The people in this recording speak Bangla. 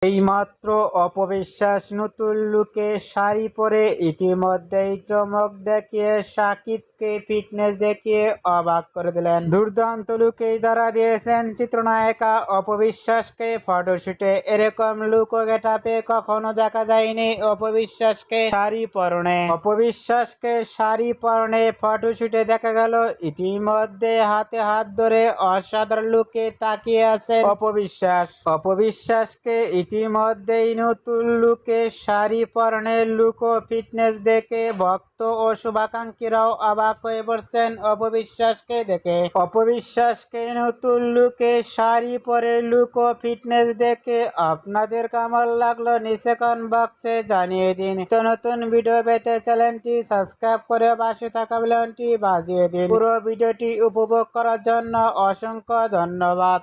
এইমাত্র অপবিশ্বাস নতুন লুকে শাড়ি পরে ইতিমধ্যেই চমক দেখিয়ে সাকিবকে ফিটনেস দেখিয়ে অবাক করে দিলেন। দুর্দান্ত লুকেই ধরা দিয়েছেন চিত্রনায়িকা অপবিশ্বাসকে। ফটোশুটে এরকম লুক ও গেটআপে কখনো দেখা যায়নি অপবিশ্বাসকে শাড়ি পরনে। অপবিশ্বাসকে শাড়ি পরনে ফটোশুটে দেখা গেল। ইতিমধ্যে হাতে হাত ধরে অসাধারণ লুকে তাকিয়ে আছেন অপবিশ্বাস। অপবিশ্বাসকে ইতিমধ্যেই নতুন লুকে শাড়ি পরনের লুক ও ফিটনেস দেখে ভক্ত ও শুভাকাঙ্ক্ষীরাও অবাক হয়ে পড়ছেন অপবিশ্বাসকে দেখে। অপবিশ্বাসকে নতুন লুকে শাড়ি পরে লুক ও ফিটনেস দেখে আপনাদের কেমন লাগলো নিচে কমেন্ট বক্সে জানিয়ে দিন। তো নতুন ভিডিও পেতে চ্যানেলটি সাবস্ক্রাইব করে পাশে থাকা বেলটি বাজিয়ে দিন। পুরো ভিডিওটি উপভোগ করার জন্য অসংখ্য ধন্যবাদ।